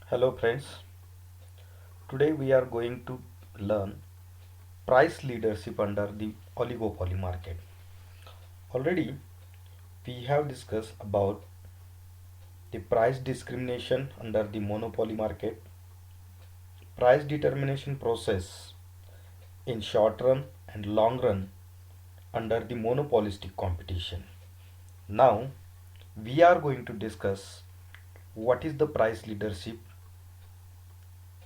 Hello friends, today we are going to learn price leadership under the oligopoly market. Already we have discussed about the price discrimination under the monopoly market, price determination process in short run and long run under the monopolistic competition. Now we are going to discuss what is the price leadership,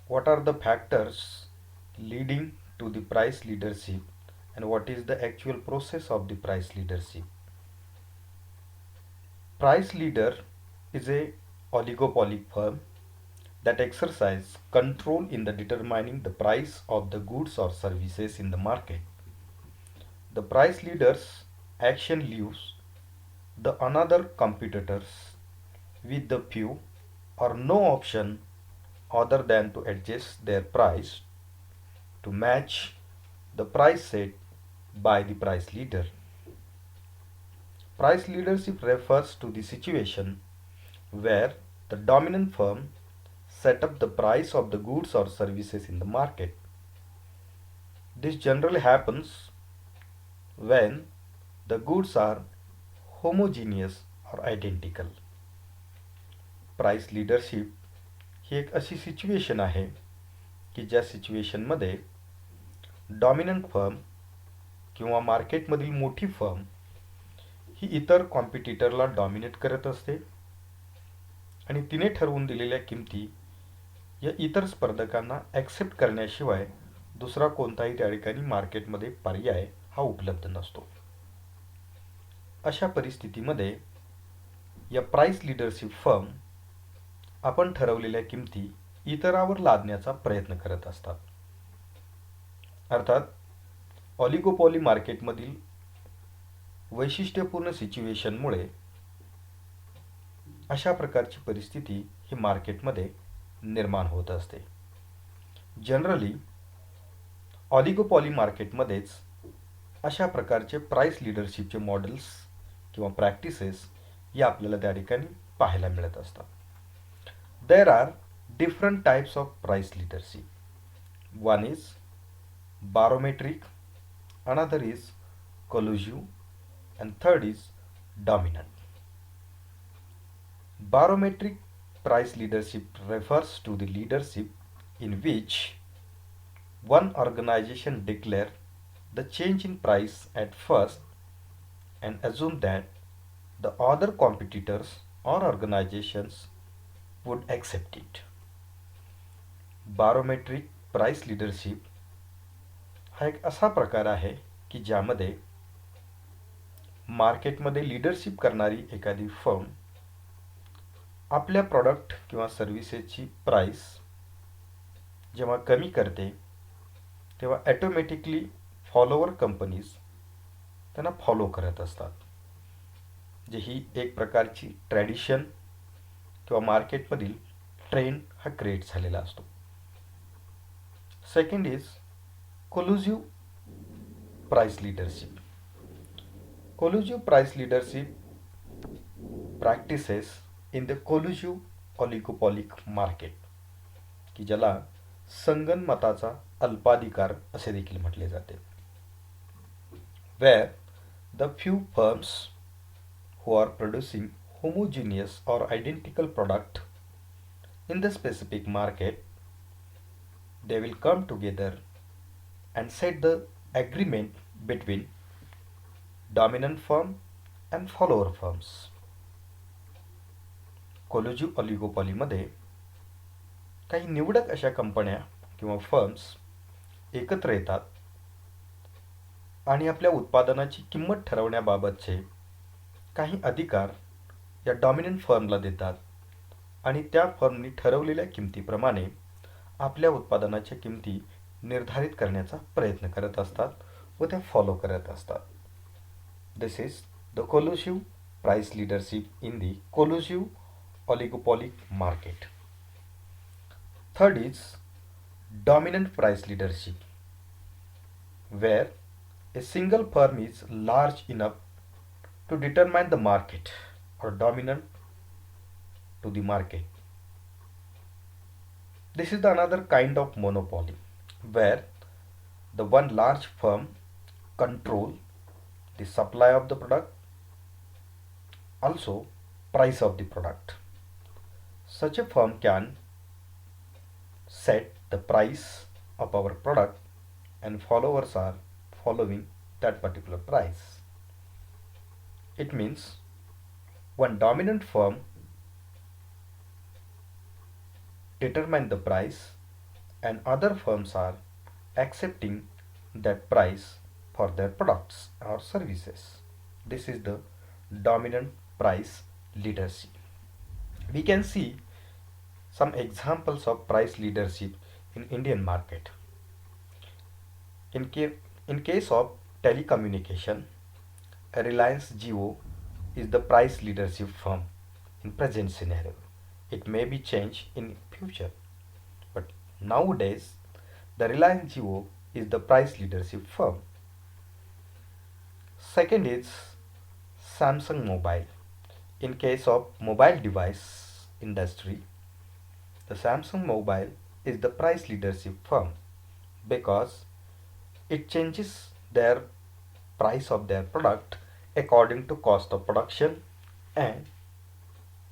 what are the factors leading to the price leadership, and what is the actual process of the price leadership. Price leader is a oligopoly firm that exercise control in the determining the price of the goods or services in the market. The price leader's action leaves the another competitors with the few or no option other than to adjust their price to match the price set by the price leader. Price leadership refers to the situation where the dominant firm set up the price of the goods or services in the market. This generally happens when the goods are homogeneous or identical. Price leadership ही एक अशी situation आहे की ज्या सिच्युएशनमध्ये dominant firm किंवा मार्केटमधील मोठी firm ही इतर कॉम्पिटिटरला डॉमिनेट करत असते आणि तिने ठरवून दिलेल्या किमती या इतर स्पर्धकांना ॲक्सेप्ट करण्याशिवाय दुसरा कोणताही त्या ठिकाणी मार्केटमध्ये पर्याय हा उपलब्ध नसतो. अशा परिस्थितीमध्ये या प्राइस लीडरशिप फर्म आपण ठरवलेल्या किमती इतरावर लादण्याचा प्रयत्न करत असतात. अर्थात ऑलिगोपॉली मार्केटमधील वैशिष्ट्यपूर्ण सिच्युएशनमुळे अशा प्रकारची परिस्थिती ही मार्केटमध्ये निर्माण होत असते. जनरली ऑलिगोपॉली मार्केटमध्येच अशा प्रकारचे प्राइस लीडरशिपचे मॉडेल्स किंवा प्रॅक्टिसेस या आपल्याला त्या ठिकाणी पाहायला मिळत असतात. There are different types of price leadership. One is barometric, another is collusive, and third is dominant. Barometric price leadership refers to the leadership in which one organization declare the change in price at first and assume that the other competitors or organizations would accept it. Barometric price leadership हा एक असा प्रकार आहे की ज्यामध्ये मार्केटमध्ये leadership करणारी एखादी फर्म आपल्या प्रॉडक्ट किंवा सर्व्हिसेसची प्राइस जेव्हा कमी करते तेव्हा ॲटोमॅटिकली फॉलोवर कंपनीज त्यांना फॉलो करत असतात. जे ही एक प्रकारची ट्रॅडिशन किंवा मार्केटमधील ट्रेंड हा क्रिएट झालेला असतो. Second is collusive price leadership. Collusive price leadership practices in the collusive oligopolic market की ज्याला संगनमताचा अल्पाधिकार असे देखील म्हटले जाते. Where the few firms who are producing homogeneous or identical product in the specific market, they will come together and set the agreement between dominant firm and follower firms. कोलोजिव्ह ऑलिगोपॉलीमध्ये काही निवडक अशा कंपन्या किंवा फर्म्स एकत्र येतात आणि आपल्या उत्पादनाची किंमत ठरवण्याबाबतचे काही अधिकार या डॉमिनंट फर्मला देतात आणि त्या फर्मनी ठरवलेल्या किमतीप्रमाणे आपल्या उत्पादनाच्या किमती निर्धारित करण्याचा प्रयत्न करत असतात व त्या फॉलो करत असतात. This is the collusive price leadership in the collusive oligopolistic market. Third is dominant price leadership, where a single firm is large enough to determine the market or dominant to the market. This is the another kind of monopoly where the one large firm control the supply of the product, also price of the product. Such a firm can set the price of our product and followers are following that particular price. It means one dominant firm determine the price and other firms are accepting that price for their products or services. This is the dominant price leadership. We can see some examples of price leadership in Indian market. In, in case of telecommunication, Reliance Jio is the price leadership firm in present scenario. It may be changed in future, but nowadays the Reliance Jio is the price leadership firm. Second is Samsung Mobile. In case of mobile device industry, the Samsung Mobile is the price leadership firm because it changes their price of their product according to cost of production and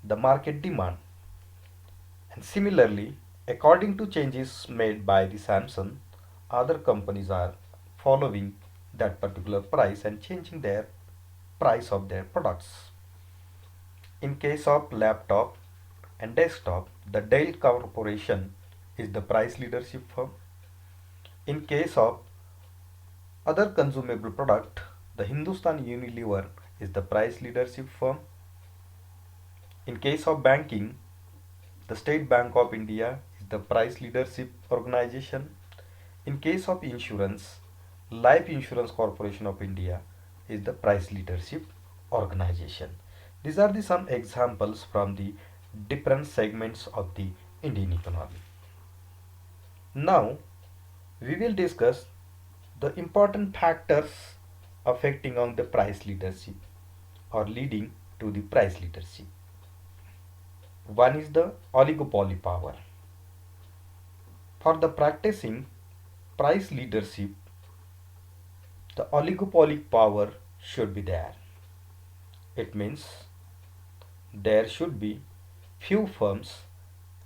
the market demand. And similarly, according to changes made by the Samsung, other companies are following that particular price and changing their price of their products. In case of laptop and desktop, the Dell Corporation is the price leadership firm. In case of other consumable product, the Hindustan Unilever is the price leadership firm. In case of banking, the State Bank of India is the price leadership organization. In case of insurance, Life Insurance Corporation of India is the price leadership organization. These are the some examples from the different segments of the Indian economy. Now, we will discuss the important factors affecting on the price leadership or leading to the price leadership. One is the oligopoly power. For the practicing price leadership, the oligopoly power should be there. It means there should be few firms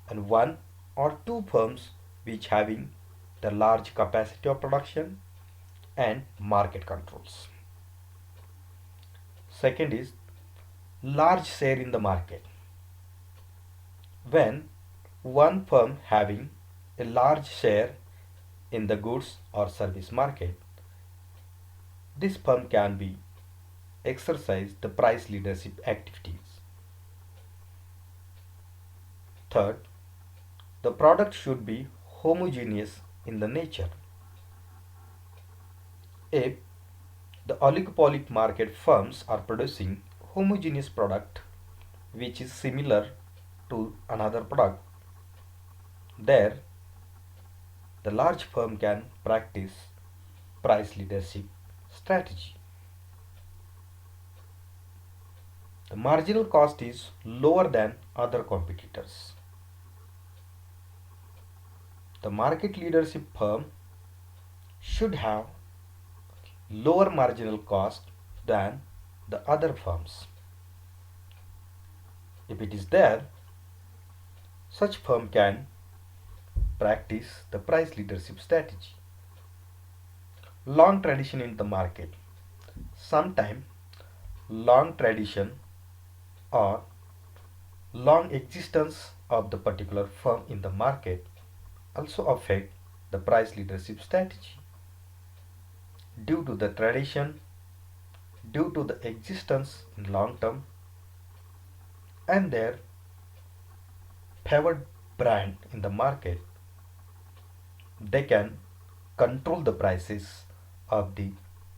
and one or two firms which having the large capacity of production and market controls. Second is large share in the market. When one firm having a large share in the goods or service market, this firm can be exercise the price leadership activities. Third, the product should be homogeneous in the nature. If the oligopoly market firms are producing homogeneous product which is similar to another product, there the large firm can practice price leadership strategy. The marginal cost is lower than other competitors. The market leadership firm should have lower marginal cost than the other firms. If it is there, such firm can practice the price leadership strategy. Long tradition in the market. Sometime long tradition or long existence of the particular firm in the market also affect the price leadership strategy. Due to the tradition, due to the existence in long term and their favored brand in the market, they can control the prices of the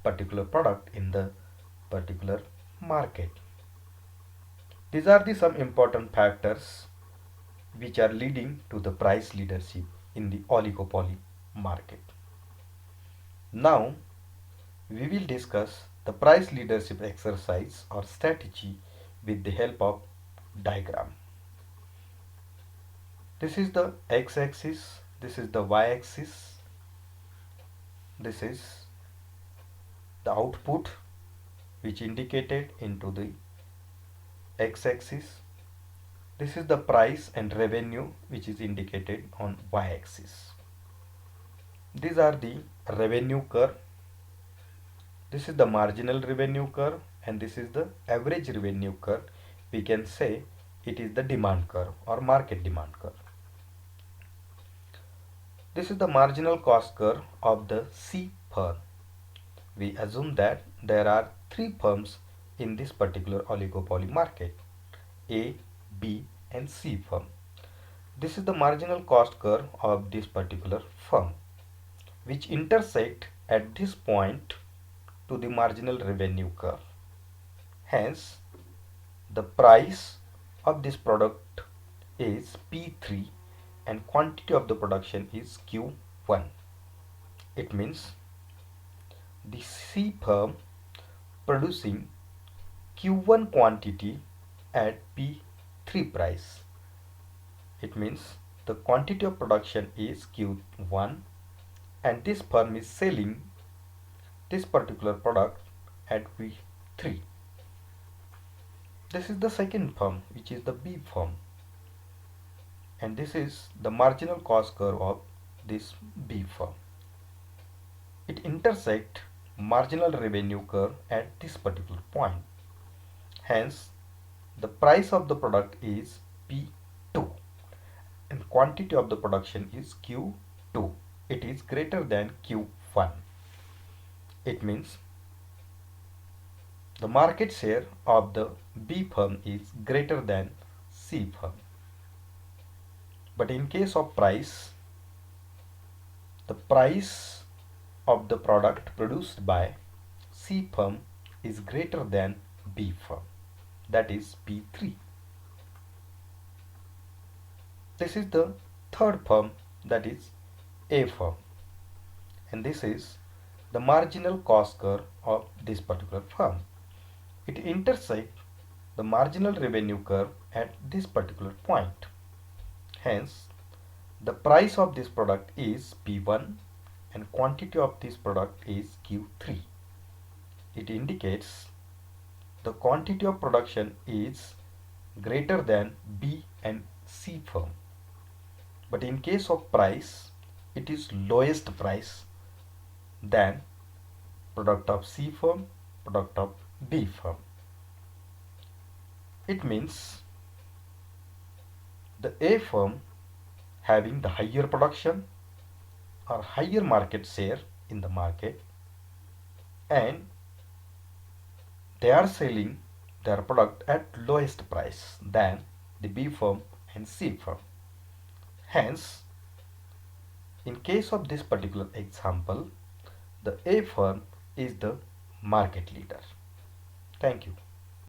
particular product in the particular market. These are the some important factors which are leading to the price leadership in the oligopoly market. Now we will discuss the price leadership exercise or strategy with the help of diagram. This is the x-axis, this is the y-axis, this is the output which indicated into the x-axis. This is the price and revenue which is indicated on y-axis. These are the revenue curve. This is the marginal revenue curve and this is the average revenue curve. We can say it is the demand curve or market demand curve. This is the marginal cost curve of the C firm. We assume that there are three firms in this particular oligopoly market, A, B and C firm. This is the marginal cost curve of this particular firm, which intersect at this point to the marginal revenue curve. Hence, the price of this product is P3 and quantity of the production is Q1. It means the C firm producing Q1 quantity at P3 price. It means the quantity of production is Q1 and this firm is selling this particular product at P3. This is the second firm, which is the B firm, and this is the marginal cost curve of this B firm. It intersect marginal revenue curve at this particular point. Hence, the price of the product is P2 and quantity of the production is Q2. It is greater than Q1. It means the market share of the B firm is greater than C firm. But in case of price, the price of the product produced by C firm is greater than B firm, that is P3. This is the third firm, that is A firm, and this is the marginal cost curve of this particular firm. It intersects the marginal revenue curve at this particular point. Hence, the price of this product is P1 and quantity of this product is Q3. It indicates the quantity of production is greater than B and C firm. But in case of price, it is lowest price than product of C firm, product of B firm. It means the A firm having the higher production or higher market share in the market, and they are selling their product at lowest price than the B firm and C firm. Hence, in case of this particular example, the A firm is the market leader. Thank you.